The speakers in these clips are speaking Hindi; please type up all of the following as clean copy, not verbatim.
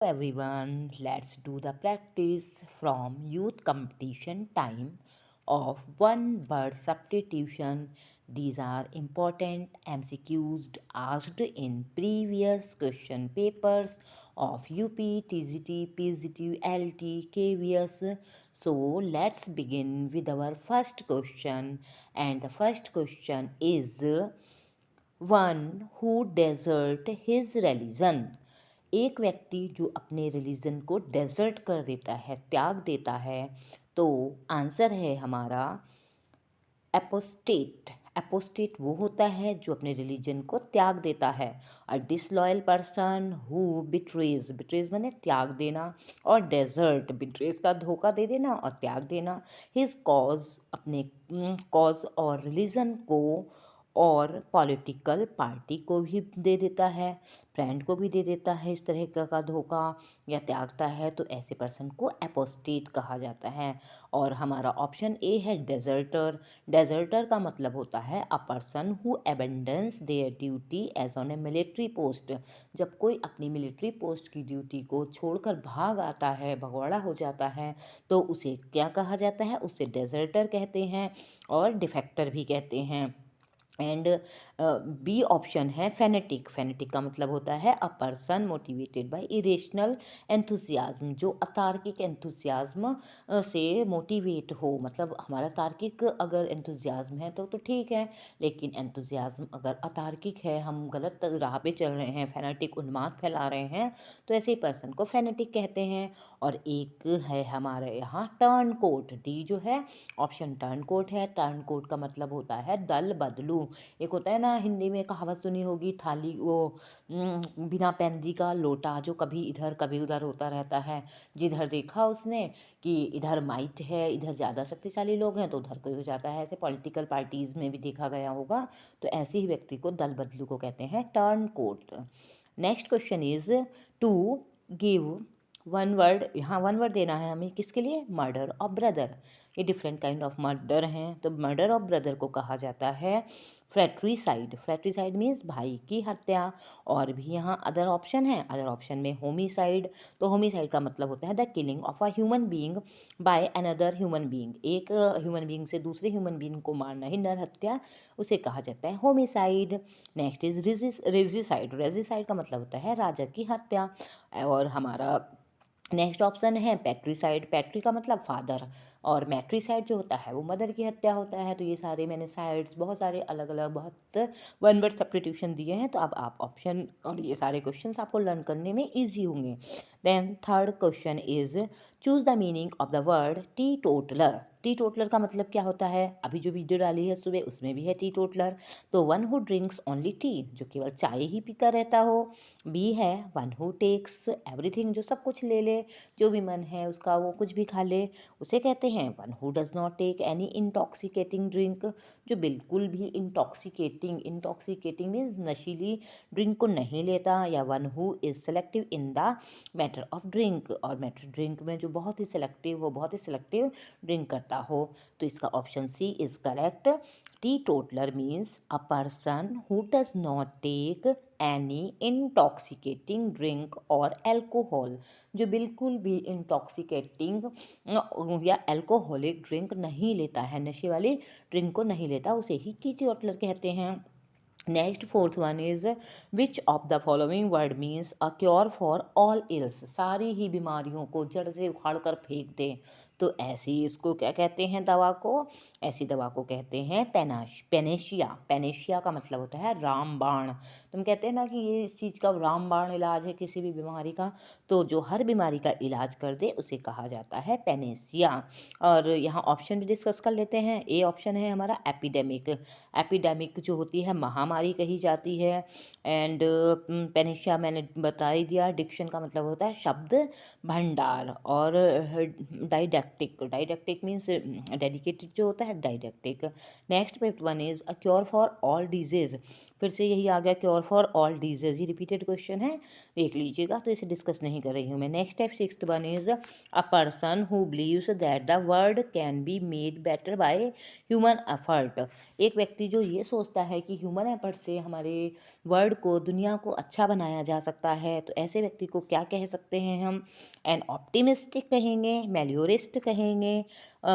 Everyone, let's do the practice from youth competition time of one word substitution. These are important MCQs asked in previous question papers of UP, TGT, PGT, LT, KVS. So let's begin with our first question, and the first question is one who desert his religion। एक व्यक्ति जो अपने रिलीजन को डेजर्ट कर देता है, त्याग देता है, तो आंसर है हमारा एपोस्टेट। एपोस्टेट वो होता है जो अपने रिलीजन को त्याग देता है। A disloyal person who betrays, betrays माने त्याग देना, और डेजर्ट बिट्रेज का धोखा दे देना और त्याग देना। हिज कॉज, अपने कॉज और रिलीजन को और पॉलिटिकल पार्टी को भी दे देता है, फ्रेंड को भी दे देता है इस तरह का धोखा या त्यागता है, तो ऐसे पर्सन को एपोस्टेट कहा जाता है। और हमारा ऑप्शन ए है डेजर्टर। डेजर्टर का मतलब होता है a person who abandons their duty as on a military post. जब कोई अपनी मिलिट्री पोस्ट की ड्यूटी को छोड़कर भाग आता है, भगौड़ा हो जाता है, तो उसे क्या कहा जाता है? उसे डेजर्टर कहते हैं और डिफेक्टर भी कहते हैं। एंड बी ऑप्शन है फेनेटिक। फेनेटिक का मतलब होता है a person motivated by irrational enthusiasm, जो अतार्किक एंथुसियाज्म से मोटिवेट हो। मतलब हमारा तार्किक अगर एंथुसियाज्म है तो ठीक है, लेकिन एंथुसियाज्म अगर अतार्किक है, हम गलत राह पे चल रहे हैं, फेनेटिक उन्माद फैला रहे हैं, तो ऐसे पर्सन को फेनेटिक कहते हैं। और एक है हमारे यहाँ टर्न कोट। डी जो है ऑप्शन टर्न कोट है। टर्न कोट का मतलब होता है दल बदलू। एक होता है ना, हिंदी में कहावत सुनी होगी, थाली वो बिना पैंदी का लोटा, जो कभी इधर कभी उधर होता रहता है। जिधर देखा उसने कि इधर माइट है, इधर ज़्यादा शक्तिशाली लोग हैं, तो उधर कोई हो जाता है। ऐसे पॉलिटिकल पार्टीज़ में भी देखा गया होगा। तो ऐसे ही व्यक्ति को दल बदलू को कहते हैं turncoat. Next question is to give one word. यहाँ वन वर्ड देना है हमें, किसके लिए? Murder of brother. ये डिफरेंट काइंड ऑफ मर्डर हैं, तो मर्डर ऑफ ब्रदर को कहा जाता है फ्रैट्रीसाइड। फ्रैट्रीसाइड मीन्स भाई की हत्या। और भी यहाँ अदर ऑप्शन है। अदर ऑप्शन में होमिसाइड। तो होमिसाइड का मतलब होता है the killing of a human being by another human being. एक ह्यूमन बीइंग से दूसरे ह्यूमन बीइंग को मारना ही नर हत्या, उसे कहा जाता है homicide. Next is regicide. Regicide का मतलब होता है राजा की हत्या। और हमारा नेक्स्ट ऑप्शन है पैट्रीसाइड। पैट्री का मतलब फादर, और मैट्रीसाइड जो होता है वो मदर की हत्या होता है। तो ये सारे मैंने साइड्स बहुत सारे अलग अलग बहुत वन वर्ड सब्स्टिट्यूशन दिए हैं, तो अब आप ऑप्शन और ये सारे क्वेश्चंस आपको लर्न करने में ईजी होंगे। Then third question is choose the meaning of the word teetotaller. Teetotaller का मतलब क्या होता है? अभी जो वीडियो डाली है सुबह उसमें भी है टी टोटलर। तो one who drinks only T, जो केवल चाय ही पीता रहता हो। बी है वन हु टेक्स एवरीथिंग, जो सब कुछ ले ले, जो भी मन है उसका वो कुछ भी खा ले, उसे कहते हैं one who does not take any intoxicating drink, जो बिल्कुल भी इंटॉक्सिकेटिंग, इंटॉक्सिकेटिंग मीन्स नशीली ड्रिंक को नहीं लेता। या one who is selective in the matter of drink, और मैटर ड्रिंक में जो बहुत ही सेलेक्टिव हो, बहुत ही सेलेक्टिव ड्रिंक करता हो। तो इसका option C is correct. Teetotaller means a person who does not take any intoxicating drink और एल्कोहल, जो बिल्कुल भी इंटॉक्सिकेटिंग या एल्कोहलिक ड्रिंक नहीं लेता है, नशे वाली ड्रिंक को नहीं लेता, उसे ही टी टोटलर कहते हैं। Next fourth one is which of the following word means a cure for all ills. सारी ही बीमारियों को जड़ से उखाड़ कर फेंक दे, तो ऐसी इसको क्या कहते हैं दवा को? ऐसी दवा को कहते हैं पेनेशिया। पेनेशिया का मतलब होता है रामबाण। तुम कहते हैं ना कि ये इस चीज़ का रामबाण इलाज है किसी भी बीमारी का, तो जो हर बीमारी का इलाज कर दे उसे कहा जाता है पेनेशिया। और यहाँ ऑप्शन भी डिस्कस कर लेते हैं। ए ऑप्शन है हमारा एपिडेमिक। एपिडेमिक जो होती है महामारी कही जाती है। एंड पेनिशिया मैंने बता ही दिया, डिक्शन का मतलब होता है शब्द भंडार। और डाइडेक्टिक, डाइडेक्टिक मीन्स डेडिकेटेड जो होता है didactic. Next fifth one is a cure for all disease. फिर से यही आ गया क्योर फॉर ऑल डिजीज, ये रिपीटेड क्वेश्चन है, देख लीजिएगा, तो इसे डिस्कस नहीं कर रही हूँ मैं। Next type 6th one is a person who believes that the world can be made better by human effort. एक व्यक्ति जो ये सोचता है कि ह्यूमन एफर्ट से हमारे वर्ल्ड को, दुनिया को अच्छा बनाया जा सकता है, तो ऐसे व्यक्ति को क्या कह सकते हैं हम? एन ऑप्टिमिस्टिक कहेंगे, मेलियोरिस्ट कहेंगे,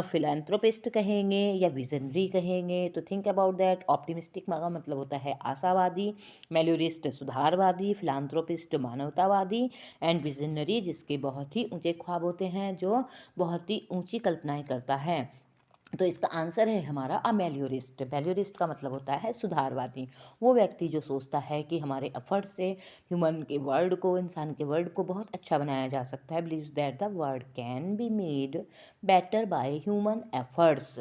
फिलैंथ्रोपिस्ट कहेंगे, या विजनरी कहेंगे? तो थिंक अबाउट दैट। ऑप्टिमिस्टिक का मतलब होता है आशावादी, मेलियोरिस्ट सुधारवादी, फिलैंथ्रोपिस्ट मानवतावादी, एंड विजनरी जिसके बहुत ही ऊंचे ख्वाब होते हैं, जो बहुत ही ऊंची कल्पनाएं करता है। तो इसका आंसर है हमारा अमेलियोरिस्ट। मेलियोरिस्ट का मतलब होता है सुधारवादी, वो व्यक्ति जो सोचता है कि हमारे एफर्ट से ह्यूमन के वर्ल्ड को, इंसान के वर्ल्ड को बहुत अच्छा बनाया जा सकता है। Believes that the world can be made better by human efforts.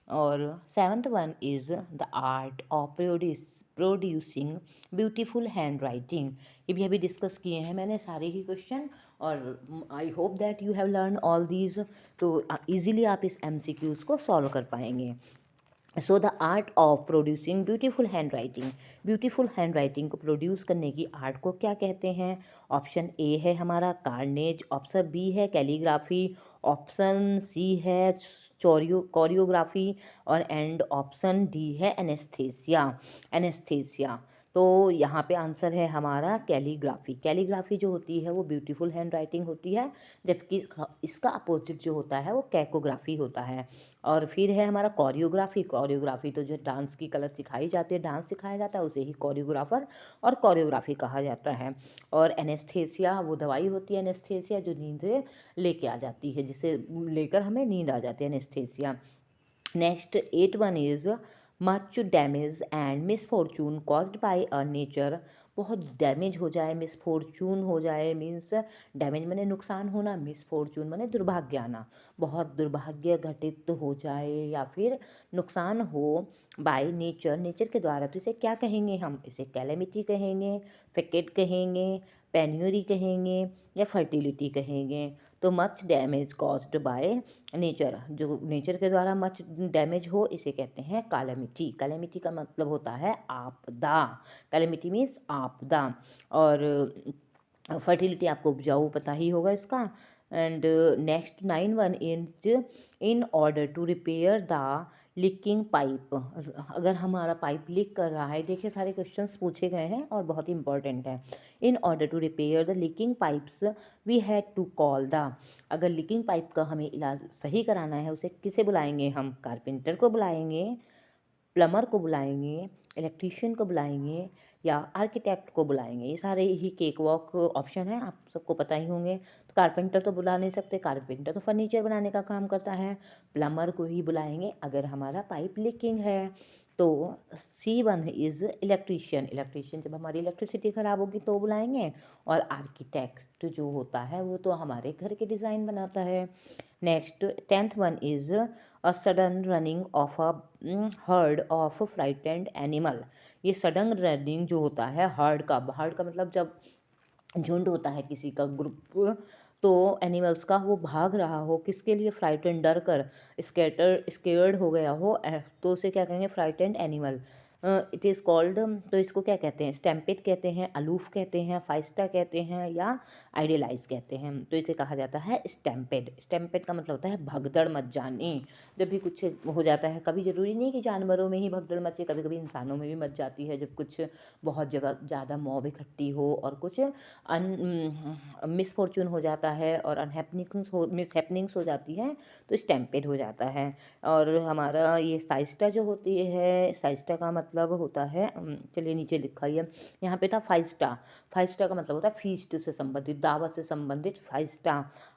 और 7th one is the art of producing beautiful hand writing. ये भी अभी डिस्कस किए हैं मैंने सारे ही क्वेश्चन, और I hope that you have learn all these. तो इजीली आप इस MCQs को सॉल्व कर पाएंगे। So the art of producing beautiful hand writing, beautiful hand writing को प्रोड्यूस करने की आर्ट को क्या कहते हैं? ऑप्शन ए है हमारा कार्नेज, ऑप्शन बी है कैलीग्राफी, ऑप्शन सी है कोरियोग्राफी, और एंड ऑप्शन डी है एनेस्थेसिया। एनेस्थेसिया। तो यहाँ पे आंसर है हमारा कैलीग्राफी। कैलीग्राफी जो होती है वो ब्यूटीफुल हैंड राइटिंग होती है, जबकि इसका अपोजिट जो होता है वो कैकोग्राफी होता है। और फिर है हमारा कोरियोग्राफी। कोरियोग्राफी तो जो डांस की कला सिखाई जाती है, डांस सिखाया जाता है, उसे ही कोरियोग्राफर और कोरियोग्राफी कहा जाता है। और एनेस्थेसिया वो दवाई होती है, एनेस्थेसिया जो नींद लेके आ जाती है, जिसे लेकर हमें नींद आ जाती है, anaesthesia. Next 8 one is much damage and misfortune caused by a nature. बहुत डैमेज हो जाए, मिसफॉर्चून हो जाए, मीन्स डैमेज माने नुकसान होना, मिसफॉर्चून माने दुर्भाग्य आना, बहुत दुर्भाग्य घटित हो जाए या फिर नुकसान हो बाय नेचर, नेचर के द्वारा, तो इसे क्या कहेंगे हम? इसे कैलेमिटी कहेंगे, फेकेट कहेंगे, पेन्यूरी कहेंगे, या फर्टिलिटी कहेंगे। तो much damage caused by nature, जो नेचर के द्वारा मच डैमेज हो, इसे कहते हैं कैलेमिटी। कैलेमिटी का मतलब होता है आपदा। कैलेमिटी मीन्स आपदा। और फर्टिलिटी आपको उपजाऊ पता ही होगा इसका। And next 9 one is in order to repair the leaking pipe. अगर हमारा पाइप लीक कर रहा है, देखिए सारे क्वेश्चंस पूछे गए हैं और बहुत ही इंपॉर्टेंट है। In order to repair the leaking pipes we had to call the. अगर लीकिंग पाइप का हमें इलाज सही कराना है, उसे किसे बुलाएंगे हम? कारपेंटर को बुलाएंगे, प्लमर को बुलाएंगे, इलेक्ट्रीशियन को बुलाएंगे, या आर्किटेक्ट को बुलाएंगे? ये सारे ही केक वॉक ऑप्शन हैं, आप सबको पता ही होंगे। तो कारपेंटर तो बुला नहीं सकते, कारपेंटर तो फर्नीचर बनाने का काम करता है। प्लमर को ही बुलाएंगे अगर हमारा पाइप लीकिंग है। तो C1 इज़ इलेक्ट्रीशियन। इलेक्ट्रीशियन जब हमारी इलेक्ट्रिसिटी ख़राब होगी तो बुलाएंगे। और आर्किटेक्ट जो होता है वो तो हमारे घर के डिज़ाइन बनाता है। Next 10th one is a sudden running of a herd of frightened animal. ये सडन रनिंग जो होता है हर्ड का मतलब जब झुंड होता है किसी का, ग्रुप, तो एनिमल्स का, वो भाग रहा हो किसके लिए? फ्राइटेंड, डर कर, स्केर्ड हो गया हो, तो उसे क्या कहेंगे? Frightened animal. It is called, तो इसको क्या कहते हैं? स्टैम्पेड कहते हैं, अलूफ कहते हैं, फाइस्टा कहते हैं, या आइडियलाइज कहते हैं। तो इसे कहा जाता है स्टैम्पेड। स्टैम्पेड का मतलब होता है भगदड़ मच जानी। जब भी कुछ हो जाता है, कभी ज़रूरी नहीं कि जानवरों में ही भगदड़ मचे, कभी कभी इंसानों में भी मच जाती है, जब कुछ बहुत जगह ज़्यादा मॉब इकट्ठी हो और कुछ मिसफॉर्चून हो जाता है और मिसहैपनिंग्स हो जाती हैं, तो स्टैम्पेड हो जाता है। और हमारा ये साइस्टा जो होती है, साइस्टा का मतलब होता है, चलिए नीचे लिखा ही है, यहाँ पे था फाइस्टा। फाइस्टा का मतलब होता है फीस्ट से संबंधित, दावत से संबंधित, फाइस्टा।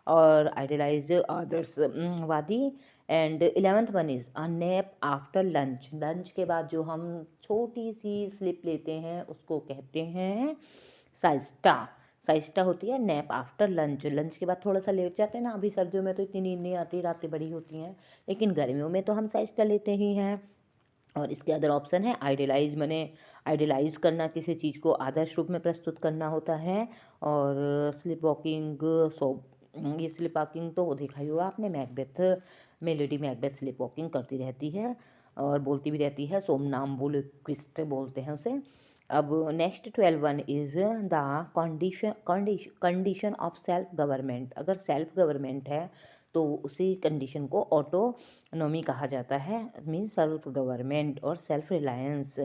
और आइडियलाइज आदर्श वादी। And 11th one is a nap after lunch. Lunch के बाद जो हम छोटी सी स्लिप लेते हैं उसको कहते हैं साइस्टा। साइस्टा होती है नैप आफ्टर लंच। लंच के बाद थोड़ा सा लेट जाते हैं ना, अभी सर्दियों में तो इतनी नींद नहीं आती, रातें बड़ी होती हैं, लेकिन गर्मियों में तो हम साइस्टा लेते ही हैं। और इसके अदर ऑप्शन है आइडियलाइज, माने आइडियलाइज करना, किसी चीज़ को आदर्श रूप में प्रस्तुत करना होता है। और स्लिप वॉकिंग, सो ये स्लिप वॉकिंग तो देखा ही होगा आपने, मैकबेथ में लेडी मैकबेथ स्लिप वॉकिंग करती रहती है। और बोलती भी रहती है, सोमनाम्बुलिक्विस्ट बोलते हैं उसे। अब next 12 one is the condition of self government. अगर सेल्फ गवर्नमेंट है तो उसी कंडीशन को ऑटोनॉमी कहा जाता है, मीन्स सेल्फ गवर्नमेंट और सेल्फ रिलायंस।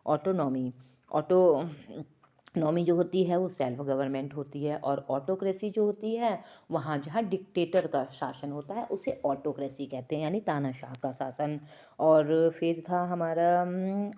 ऑटोनॉमी ऑटोनॉमी जो होती है वो सेल्फ गवर्नमेंट होती है, और ऑटोक्रेसी जो होती है वहाँ जहाँ डिक्टेटर का शासन होता है उसे ऑटोक्रेसी कहते हैं, यानी तानाशाह का शासन। और फिर था हमारा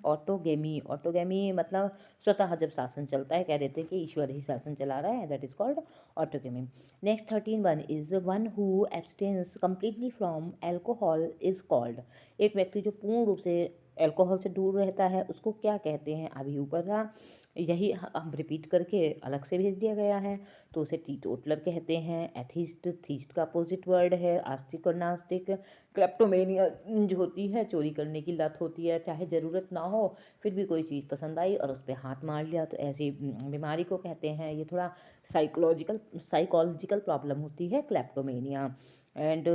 ऑटोगेमी। ऑटोगेमी मतलब स्वतः जब शासन चलता है, कह देते हैं कि ईश्वर ही शासन चला रहा है, that is called autogamy. Next 13 one is one who abstains completely from alcohol is called. एक व्यक्ति जो पूर्ण रूप से एल्कोहल से दूर रहता है उसको क्या कहते हैं, अभी ऊपर था, यही हम रिपीट करके अलग से भेज दिया गया है। तो उसे टीटोटलर कहते हैं। एथिस्ट, थीस्ट का अपोजिट वर्ड है आस्तिक और नास्तिक। क्लेप्टोमेनिया जो होती है, चोरी करने की लत होती है, चाहे ज़रूरत ना हो फिर भी कोई चीज़ पसंद आई और उस पर हाथ मार लिया, तो ऐसी बीमारी को कहते हैं। ये थोड़ा साइकोलॉजिकल प्रॉब्लम होती है, kleptomania. And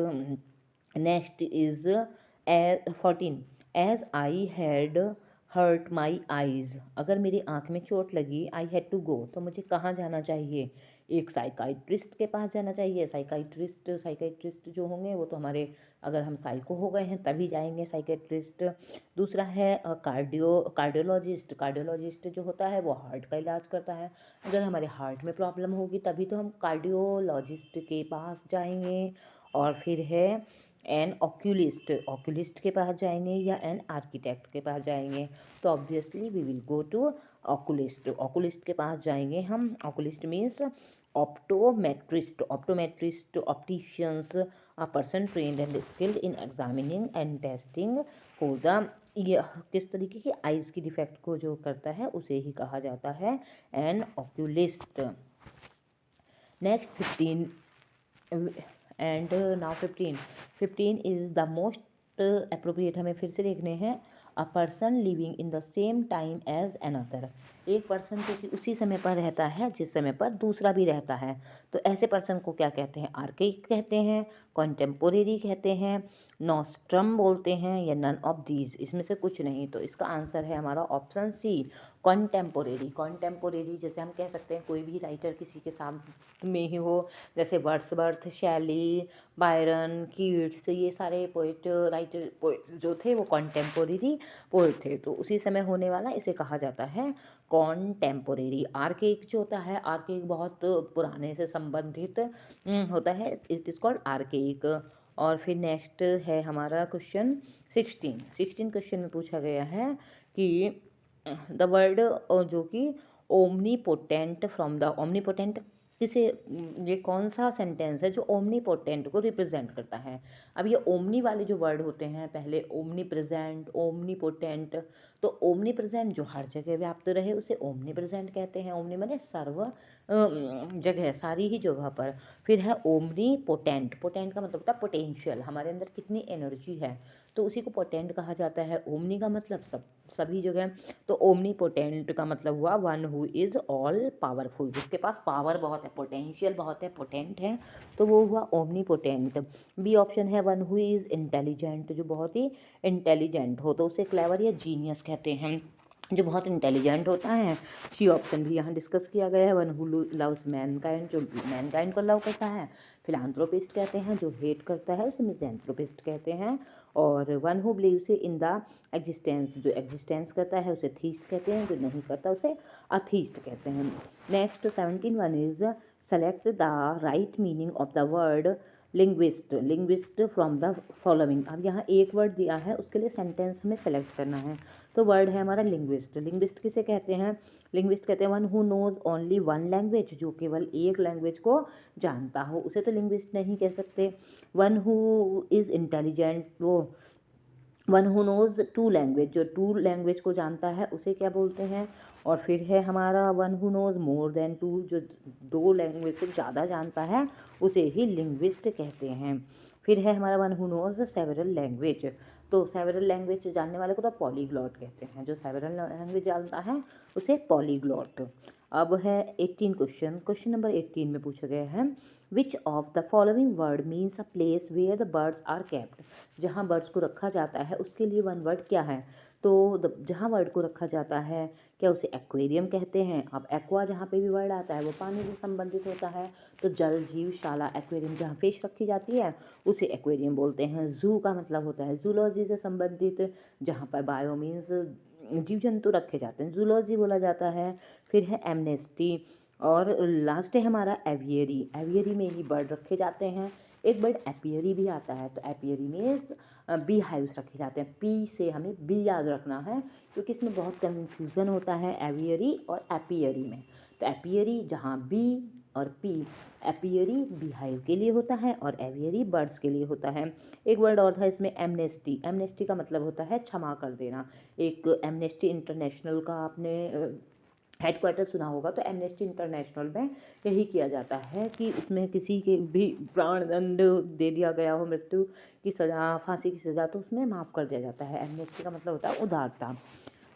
next is 14 as I had hurt my eyes. अगर मेरी आँख में चोट लगी, आई हैड टू गो, तो मुझे कहाँ जाना चाहिए, एक साइकाइट्रिस्ट के पास जाना चाहिए। साइकाइट्रिस्ट जो होंगे वो तो हमारे, अगर हम साइको हो गए हैं तभी जाएंगे साइकेट्रिस्ट। दूसरा है कार्डियोलॉजिस्ट जो होता है वो हार्ट का इलाज करता है। अगर हमारे हार्ट में प्रॉब्लम होगी तभी तो हम कार्डियोलॉजिस्ट के पास जाएंगे। और फिर है एन ऑक्यूलिस्ट के पास जाएंगे या एन आर्किटेक्ट के पास जाएंगे, तो obviously we will go to oculist के पास जाएंगे हम। Oculist means optometrist opticians, a person trained and skilled in examining and testing for the, ये किस तरीके की आइज़ की डिफेक्ट को जो करता है उसे ही कहा जाता है an oculist. Next 15 and now 15 is the most appropriate, हमें फिर से देखने हैं। A person living in the same time as another. एक पर्सन जो कि उसी समय पर रहता है जिस समय पर दूसरा भी रहता है, तो ऐसे पर्सन को क्या कहते हैं, आर्केइक कहते हैं, कॉन्टेम्पोरेरी कहते हैं, नॉस्ट्रम बोलते हैं, या नन ऑफ दीज, इसमें से कुछ नहीं। तो इसका आंसर है हमारा ऑप्शन सी, कॉन्टेम्पोरेरी। जैसे हम कह सकते हैं कोई भी राइटर किसी के साथ में ही हो, जैसे वर्ड्सवर्थ, शैली, बायरन, कीट्स, ये सारे पोइट्स जो थे वो कॉन्टेम्पोरेरी पोइट थे, तो उसी समय होने वाला इसे कहा जाता है कॉन्टेम्पोरेरी। आर्केइक जो होता है, आर्केइक बहुत पुराने से संबंधित होता है, इट इज़ कॉल्ड आर्केइक। और फिर नेक्स्ट है हमारा क्वेश्चन 16 क्वेश्चन में पूछा गया है कि द वर्ड जो कि ओमनीपोटेंट फ्रॉम द ओमनीपोटेंट किसे, ये कौन सा सेंटेंस है जो ओमनीपोटेंट को रिप्रेजेंट करता है। अब ये ओमनी वाले जो वर्ड होते हैं, पहले ओमनी प्रेजेंट, ओमनीपोटेंट, तो ओमनी प्रेजेंट जो हर जगह व्याप्त रहे उसे ओमनी प्रेजेंट कहते हैं। ओमनी माने सर्व जगह, सारी ही जगह पर। फिर है ओमनी पोटेंट, पोटेंट का मतलब होता है पोटेंशियल, हमारे अंदर कितनी एनर्जी है, तो उसी को पोटेंट कहा जाता है। ओमनी का मतलब सभी जगह, तो ओमनी पोटेंट का मतलब हुआ one who is all powerful, जिसके पास पावर बहुत है, पोटेंशियल बहुत है, पोटेंट है, तो वो हुआ ओमनी पोटेंट। बी ऑप्शन है वन हु इज़ इंटेलिजेंट, जो बहुत ही इंटेलिजेंट हो तो उसे क्लेवर या जीनियस कहते हैं, जो बहुत इंटेलिजेंट होता है। सी ऑप्शन भी यहाँ डिस्कस किया गया है, वन हु लव्स मैनकाइंड, जो मैनकाइंड को लव करता है। फिलांथ्रोपिस्ट कहते हैं, जो हेट करता है उसे मिज़ैंथ्रोपिस्ट कहते हैं। और one who believes in the existence, जो एग्जिस्टेंस करता है उसे थीस्ट कहते हैं, जो नहीं करता उसे अथीस्ट कहते हैं। Next 17 one is select the right meaning of the word linguist from the following. अब यहाँ एक वर्ड दिया है, उसके लिए सेंटेंस हमें सेलेक्ट करना है। तो वर्ड है हमारा लिंग्विस्ट किसे कहते हैं, लिंग्विस्ट कहते हैं one who knows only one language, जो केवल एक लैंग्वेज को जानता हो उसे तो लिंग्विस्ट नहीं कह सकते। वन हु इज़ इंटेलिजेंट, वो one who knows two language, जो टू लैंग्वेज को जानता है उसे क्या बोलते हैं। और फिर है हमारा one who knows more than two, जो दो लैंग्वेज से ज़्यादा जानता है उसे ही लिंग्विस्ट कहते हैं। फिर है हमारा one who knows several language, तो सेवरल लैंग्वेज जानने वाले को तो पॉलीग्लॉट कहते हैं, जो सेवरल लैंग्वेज जानता है उसे पॉलीग्लॉट। अब है 18 क्वेश्चन। क्वेश्चन नंबर 18 में पूछा गया है which of the following word means a place where the birds are kept. जहाँ बर्ड्स को रखा जाता है उसके लिए वन वर्ड क्या है? तो जहाँ वर्ड को रखा जाता है क्या उसे एक्वेरियम कहते हैं? अब एक्वा जहाँ पे भी वर्ड आता है वो पानी से संबंधित होता है, तो जल जीवशाला एक्वेरियम जहाँ फिश रखी जाती है उसे एक्वेरियम बोलते हैं। जू का मतलब होता है जूलॉजी से संबंधित, जहाँ पर बायो मीन्स जीव जंतु रखे जाते हैं, जूलॉजी बोला जाता है। फिर है एमनेस्टी, और लास्ट है हमारा एवियरी। एवियरी में ही बर्ड रखे जाते हैं। एक बर्ड एपियरी भी आता है, तो एपियरी मीन्स बी हाइव्स रखे जाते हैं। पी से हमें बी याद रखना है क्योंकि इसमें बहुत कन्फ्यूज़न होता है एवियरी और एपियरी में। तो एपियरी जहाँ बी और पी, एपियरी बी हाइव के लिए होता है और एवियरी बर्ड्स के लिए होता है। एक वर्ड और था इसमें एमनेस्टी। एमनेस्टी का मतलब होता है क्षमा कर देना। एक एमनेस्टी इंटरनेशनल का आपने हेडक्वार्टर सुना होगा, तो एमनेस्टी इंटरनेशनल में यही किया जाता है कि उसमें किसी के भी प्राण दंड दे दिया गया हो, मृत्यु की सज़ा, फांसी की सज़ा, तो उसमें माफ़ कर दिया जाता है। एमनेस्टी का मतलब होता है उदारता।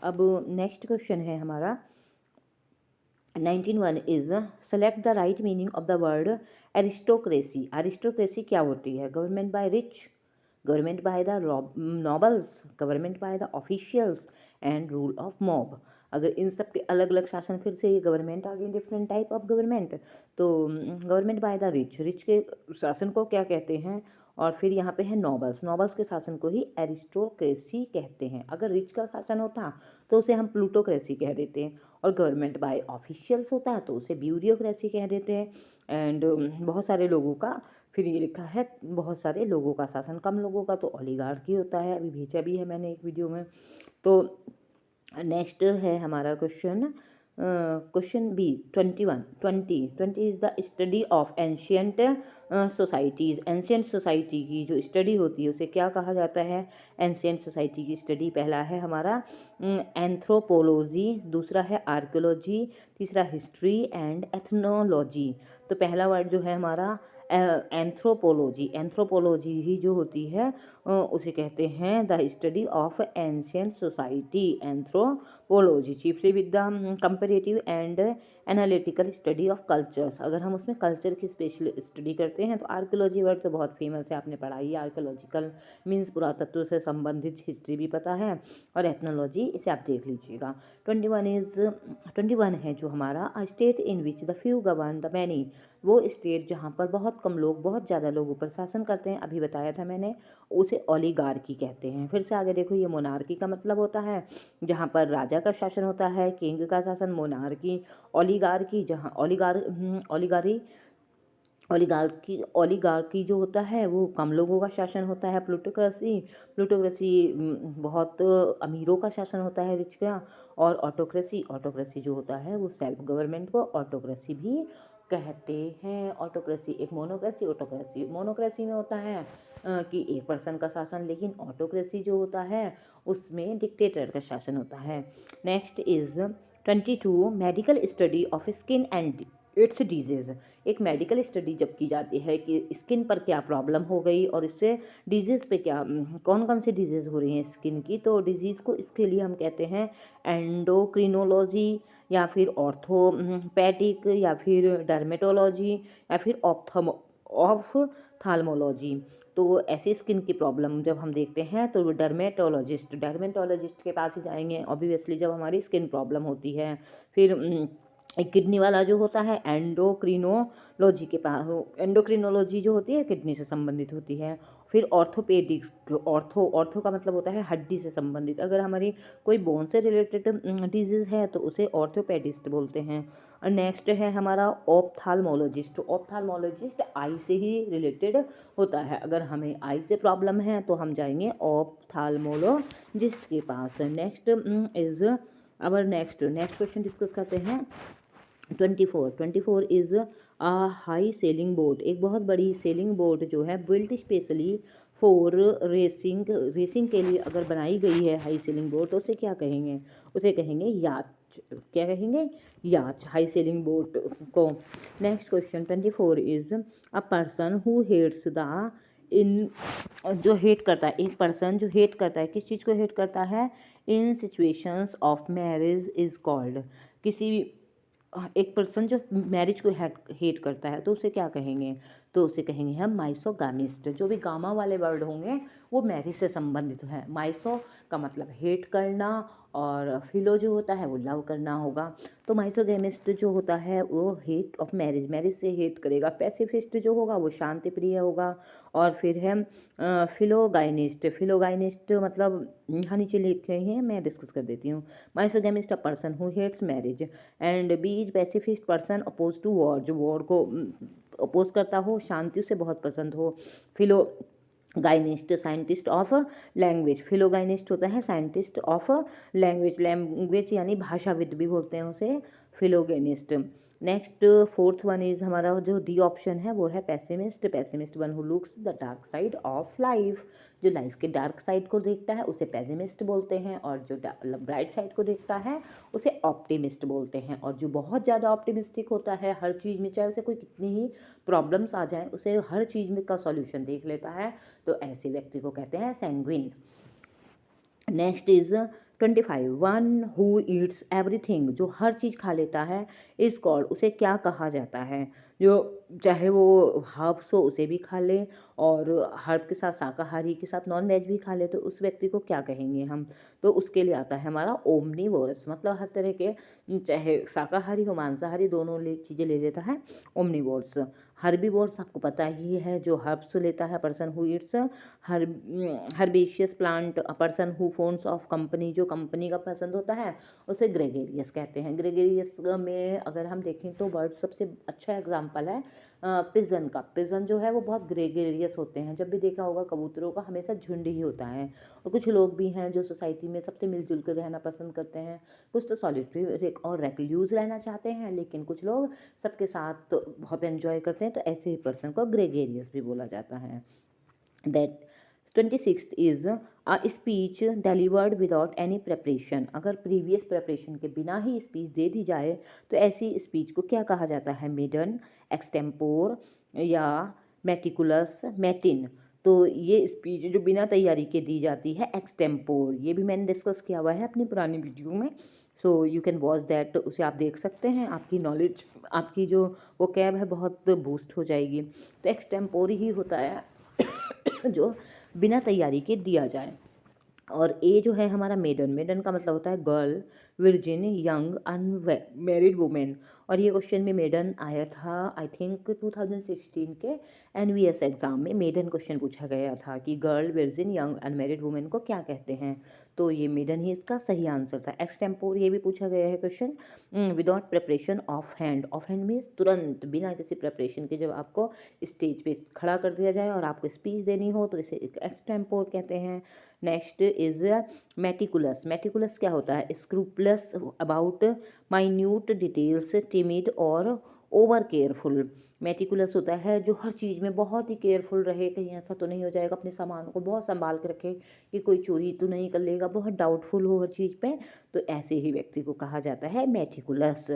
अब नेक्स्ट क्वेश्चन है हमारा 19(1) is select the right meaning of the word aristocracy. Aristocracy क्या होती है? Government by rich, government by the nobles, government by the officials and rule of mob. अगर इन सब के अलग अलग शासन, फिर से ये गवर्नमेंट आ गई, डिफरेंट टाइप ऑफ गवर्नमेंट। तो government by the rich, rich के शासन को क्या कहते हैं? और फिर यहाँ पे है नॉबल्स, नॉबल्स के शासन को ही एरिस्टोक्रेसी कहते हैं। अगर रिच का शासन होता तो उसे हम प्लूटोक्रेसी कह देते हैं, और गवर्नमेंट बाय ऑफिशियल्स होता है तो उसे ब्यूरोक्रेसी कह देते हैं। एंड बहुत सारे लोगों का, फिर ये लिखा है बहुत सारे लोगों का शासन, कम लोगों का तो ओलिगार्की होता है, अभी भेजा भी है मैंने एक वीडियो में। तो नेक्स्ट है हमारा question, question B 21 is the study of ancient societies. Ancient society की जो स्टडी होती है उसे क्या कहा जाता है? एंशियंट सोसाइटी की स्टडी पहला है हमारा एंथ्रोपोलॉजी, दूसरा है आर्कियोलॉजी, तीसरा हिस्ट्री एंड एथनोलॉजी। तो पहला वर्ड जो है हमारा एंथ्रोपोलॉजी। एंथ्रोपोलॉजी ही जो होती है उसे कहते हैं the study of ancient society. Anthropology chiefly with the comparative and analytical study of cultures. अगर हम उसमें कल्चर की स्पेशल स्टडी करते हैं तो आर्कियोलॉजी वर्ड तो बहुत फेमस है, आपने पढ़ाई है। आर्कियोलॉजिकल मीन्स पुरातत्व से संबंधित हिस्ट्री भी पता है, और एथनोलॉजी इसे आप देख लीजिएगा। 21 है जो हमारा state in which the few govern the many. वो स्टेट जहाँ पर बहुत कम लोग बहुत ज़्यादा लोगों पर शासन करते हैं, अभी बताया था मैंने, उसे ओलिगार्की कहते हैं। फिर से आगे देखो, ये मोनार्की का मतलब होता है जहाँ पर राजा का शासन होता है, किंग का शासन। मोनार्की, ओलिगार्की जहाँ ओलिगार्की जो होता है वो कम लोगों का शासन होता है। प्लूटोक्रेसी बहुत अमीरों का शासन होता है, रिच का। और ऑटोक्रेसी जो होता है वो सेल्फ गवर्नमेंट को ऑटोक्रेसी भी कहते हैं। ऑटोक्रेसी एक ऑटोक्रेसी मोनोक्रेसी में होता है कि एक पर्सन का शासन, लेकिन ऑटोक्रेसी जो होता है उसमें डिक्टेटर का शासन होता है। Next is 22 medical study of skin and it's disease. एक मेडिकल स्टडी जब की जाती है कि स्किन पर क्या प्रॉब्लम हो गई और इससे डिजीज़ पे क्या कौन कौन सी डिजीज़ हो रही हैं स्किन की, तो डिजीज़ को इसके लिए हम कहते हैं एंडोक्रिनोलॉजी, या फिर ऑर्थोपैडिक, या फिर डर्मेटोलॉजी, या फिर ऑफ्थाल्मोलॉजी। तो ऐसी स्किन की प्रॉब्लम जब हम देखते हैं तो डर्मेटोलॉजिस्ट के पास ही जाएंगे ऑब्वियसली जब हमारी स्किन प्रॉब्लम होती है। फिर एक किडनी वाला जो होता है एंडोक्रिनोलॉजी के पास, एंडोक्रिनोलॉजी जो होती है किडनी से संबंधित होती है। फिर ऑर्थोपेडिक्स, ऑर्थो का मतलब होता है हड्डी से संबंधित। अगर हमारी कोई बोन से रिलेटेड डिजीज़ है तो उसे ऑर्थोपेडिस्ट बोलते हैं। और नेक्स्ट है हमारा ऑप्थाल्मोलॉजिस्ट। ऑप्थाल्मोलॉजिस्ट आई से ही रिलेटेड होता है। अगर हमें आई से प्रॉब्लम है तो हम जाएंगे ऑप्थाल्मोलॉजिस्ट के पास। Next is our next question discuss करते हैं 24 is a high selling boat. एक बहुत बड़ी सेलिंग बोट जो है बिल्ट स्पेशली फॉर रेसिंग के लिए अगर बनाई गई है हाई सेलिंग बोट, तो उसे क्या कहेंगे? उसे कहेंगे याच। क्या कहेंगे? याच, हाई सेलिंग बोट को। Next question 24 is a person who hates the इन जो हेट करता है, एक पर्सन जो हेट करता है, किस चीज़ को हेट करता है? In situations of marriage is called. किसी एक पर्सन जो मैरिज को हेट करता है तो उसे क्या कहेंगे, तो उसे कहेंगे हम माइसोगामिस्ट। जो भी गामा वाले वर्ड होंगे वो मैरिज से संबंधित है। माइसो का मतलब हेट करना और फिलो जो होता है वो लव करना होगा। तो माइसोगेमिस्ट जो होता है वो हेट ऑफ मैरिज, मैरिज से हेट करेगा। पैसिफिस्ट जो होगा वो शांति प्रिय होगा। और फिर है फिलोगाइनिस्ट। फिलोगाइनिस्ट मतलब यहाँ नीचे लिखे हैं, मैं डिस्कस कर देती हूँ। Misogamist a person who hates marriage and B is pacifist person oppose to war, जो वॉर को अपोज करता हो, शांति उसे बहुत पसंद हो। Philogynist scientist of language, philogynist होता है साइंटिस्ट ऑफ लैंग्वेज, लैंग्वेज यानी भाषाविद भी बोलते हैं उसे फिलोगेनिस्ट। नेक्स्ट फोर्थ वन इज हमारा जो डी ऑप्शन है वो है pessimist. Pessimist one who looks the dark side of life, जो लाइफ के डार्क साइड को देखता है उसे पैसिमिस्ट बोलते हैं, और जो ब्राइट साइड को देखता है उसे ऑप्टिमिस्ट बोलते हैं। और जो बहुत ज़्यादा ऑप्टिमिस्टिक होता है हर चीज़ में, चाहे उसे कोई कितनी ही प्रॉब्लम्स आ जाए, उसे हर चीज़ में का सॉल्यूशन देख लेता है, तो ऐसे व्यक्ति को कहते हैं sanguine. Next is 25 one who Yeats everything, जो हर चीज़ खा लेता है इज कॉल्ड, उसे क्या कहा जाता है, जो चाहे वो हर्ब्स हो उसे भी खा ले और हर्ब के साथ शाकाहारी के साथ नॉन वेज भी खा ले, तो उस व्यक्ति को क्या कहेंगे हम, तो उसके लिए आता है हमारा ओमनीवोरस, मतलब हर तरह के चाहे शाकाहारी हो मांसाहारी दोनों चीज़ें ले लेता है ओमनीवोरस। हर्बीवोरस आपको पता ही है, जो हर्ब्स लेता है person who Yeats herbaceous plant, person who phones of company, जो कंपनी का पसंद होता है उसे ग्रेगेरियस कहते हैं। ग्रेगेरियस में अगर हम देखें तो बर्ड सबसे अच्छा एग्जाम्पल है पिजन का। पिजन जो है वो बहुत ग्रेगेरियस होते हैं, जब भी देखा होगा कबूतरों का हमेशा झुंड ही होता है। और कुछ लोग भी हैं जो सोसाइटी में सबसे मिलजुल कर रहना पसंद करते हैं, कुछ तो सॉलिटरी और रेक्लूज रहना चाहते हैं, लेकिन कुछ लोग सबके साथ बहुत एंजॉय करते हैं, तो ऐसे ही पर्सन को ग्रेगेरियस भी बोला जाता है। That 26th is a speech delivered without any preparation, अगर प्रीवियस प्रेपरेशन के बिना ही स्पीच दे दी जाए तो ऐसी स्पीच को क्या कहा जाता है, मेडन, एक्सटेम्पोर या मेटिकुलस, मैटिन। तो ये स्पीच जो बिना तैयारी के दी जाती है एक्सटेम्पोर, ये भी मैंने डिस्कस किया हुआ है अपनी पुरानी वीडियो में, so you can watch that, उसे आप देख सकते हैं, आपकी नॉलेज, आपकी जो वो कैब है बहुत बूस्ट हो जाएगी। तो एक्सटेम्पोर ही होता है जो बिना तैयारी के दिया जाए। और ए जो है हमारा मेडन, मेडन का मतलब होता है गर्ल, विर्जिन, यंग, अनमैरिड वुमेन। और ये क्वेश्चन में मेडन आया था आई थिंक 2016 के एनवीएस एग्जाम में, मेडन क्वेश्चन पूछा गया था कि गर्ल, विर्जिन, यंग, अनमैरिड वुमेन को क्या कहते हैं, तो ये मेडन ही इसका सही आंसर था। एक्सटेम्पोर ये भी पूछा गया है question, without preparation of hand, of hand means तुरंत बिना किसी प्रिपरेशन के जब आपको स्टेज पे खड़ा कर दिया जाए और आपको स्पीच देनी हो तो इसे एक्सटेम्पोर कहते हैं। नेक्स्ट इज मेटिकुलस, मेटिकुलस क्या होता है, स्क्रूपलस अबाउट माइन्यूट डिटेल्स, टिमिड और ओवर केयरफुल। मेटिकुलस होता है जो हर चीज़ में बहुत ही केयरफुल रहे, कहीं ऐसा तो नहीं हो जाएगा, अपने सामान को बहुत संभाल के रखे कि कोई चोरी तो नहीं कर लेगा, बहुत डाउटफुल हो हर चीज़ पे, तो ऐसे ही व्यक्ति को कहा जाता है मेटिकुलस।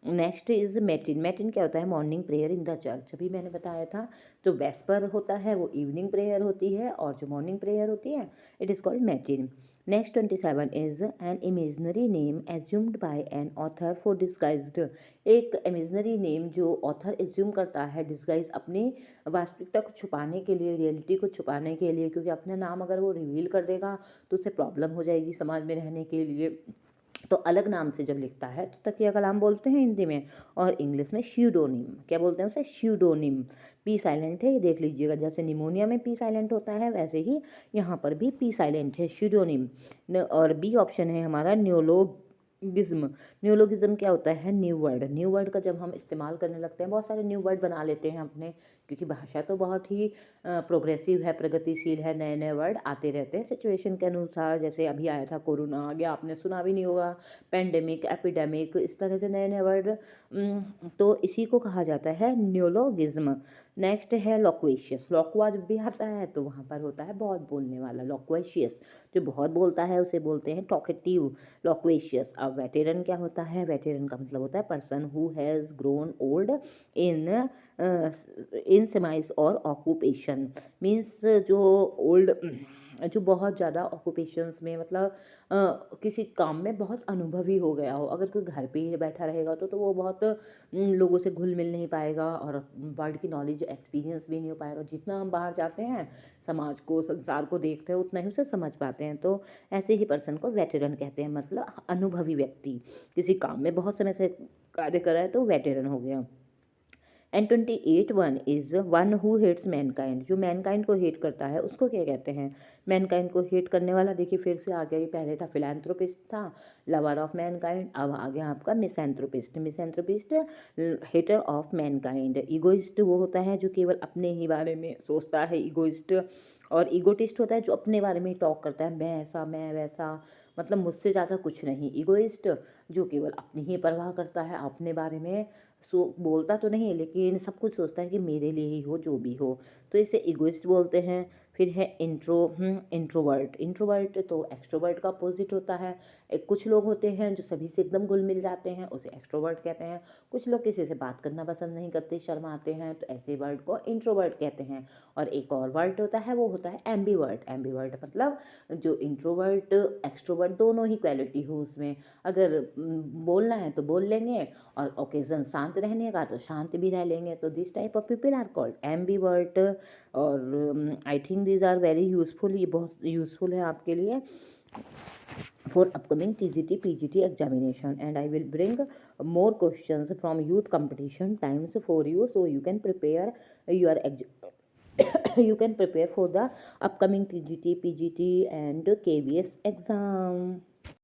नेक्स्ट इज मैटिन, मैटिन क्या होता है, morning prayer in the church, अभी मैंने बताया था जो वेस्पर होता है वो इवनिंग प्रेयर होती है और जो मॉर्निंग प्रेयर होती है it is called matin. Next 27 is an imaginary name assumed by an author for disguised, एक इमेजनरी नेम जो ऑथर एज्यूम करता है डिस्गाइज, अपनी वास्तविकता को छुपाने के लिए, रियलिटी को छुपाने के लिए, क्योंकि अपना नाम अगर वो रिवील कर देगा तो उसे प्रॉब्लम हो जाएगी समाज में रहने के लिए, तो अलग नाम से जब लिखता है तो तकिया कलाम बोलते हैं हिंदी में, और इंग्लिश में श्यूडोनिम, क्या बोलते हैं उसे, श्यूडोनिम। पी साइलेंट है, ये देख लीजिएगा, जैसे निमोनिया में पी साइलेंट होता है वैसे ही यहाँ पर भी पी साइलेंट है, श्यूडोनिम। और बी ऑप्शन है हमारा न्यूलोगिज्म। न्यूलोगिज्म क्या होता है, न्यू वर्ड, न्यू वर्ड का जब हम इस्तेमाल करने लगते हैं, बहुत सारे न्यू वर्ड बना लेते हैं अपने, क्योंकि भाषा तो बहुत ही प्रोग्रेसिव है, प्रगतिशील है, नए नए वर्ड आते रहते हैं सिचुएशन के अनुसार, जैसे अभी आया था कोरोना आ गया, आपने सुना भी नहीं होगा, पेंडेमिक, एपिडेमिक, इस तरह से नए नए वर्ड, तो इसी को कहा जाता है न्यूलोगिज्म। नेक्स्ट है लॉक्वेशियस, लॉक्वा जब भी आता है तो वहाँ पर होता है बहुत बोलने वाला, लॉक्वेशियस जो बहुत बोलता है उसे बोलते हैं टॉकेटिव, लॉक्वेशियस। अब वेटेरन क्या होता है, वेटेरन का मतलब होता है person who has grown old in in सेमाइज और ऑक्यूपेशन, मीन्स जो ओल्ड जो बहुत ज़्यादा ऑक्यूपेशंस में मतलब किसी काम में बहुत अनुभवी हो गया हो। अगर कोई घर पे ही बैठा रहेगा तो वो बहुत लोगों से घुल मिल नहीं पाएगा और वर्ल्ड की नॉलेज एक्सपीरियंस भी नहीं हो पाएगा। जितना हम बाहर जाते हैं, समाज को संसार को देखते हैं, उतना ही उसे समझ पाते हैं। तो ऐसे ही पर्सन को वेटेरन कहते हैं, मतलब अनुभवी व्यक्ति। किसी काम में बहुत समय से कार्य कर रहा है तो वेटेरन हो गया। And 28 one is one who hates mankind. जो मैनकाइंड को हेट करता है उसको क्या कहते हैं? मैनकाइंड को हेट करने वाला देखिए फिर से आ गया, ये पहले था फिलैंथ्रोपिस्ट था, लवर ऑफ मैनकाइंड, अब आ गया आपका मिसैंथ्रोपिस्ट। मिसैंथ्रोपिस्ट हेटर ऑफ मैनकाइंड। ईगोइस्ट वो होता है जो केवल अपने ही बारे में सोचता है, ईगोइस्ट। और ईगोटिस्ट होता है जो अपने बारे में ही टॉक करता है, मैं ऐसा मैं वैसा, मतलब मुझसे ज़्यादा कुछ नहीं। ईगोइस्ट जो केवल अपनी ही परवाह करता है, अपने बारे में बोलता तो नहीं लेकिन सब कुछ सोचता है कि मेरे लिए ही हो जो भी हो, तो इसे इगोइस्ट बोलते हैं। फिर है इंट्रोवर्ट। इंट्रोवर्ट तो एक्सट्रोवर्ट का अपोजिट होता है। कुछ लोग होते हैं जो सभी से एकदम घुल मिल जाते हैं, उसे एक्सट्रोवर्ट कहते हैं। कुछ लोग किसी से बात करना पसंद नहीं करते, शर्माते हैं, तो ऐसे वर्ड को इंट्रोवर्ट कहते हैं। और एक और वर्ड होता है, वो होता है एम्बीवर्ट। एम्बीवर्ट मतलब जो इंट्रोवर्ट एक्सट्रोवर्ट दोनों ही क्वालिटी हो उसमें। अगर बोलना है तो बोल लेंगे और ओकेजन शांत रहने का तो शांत भी रह लेंगे। तो this type of people are called ambivert. और I think these are very useful, ये बहुत यूजफुल है आपके लिए for upcoming TGT PGT examination, and I will bring more questions from youth competition times for you, so you can prepare your you can prepare for the upcoming TGT PGT and KVS exam.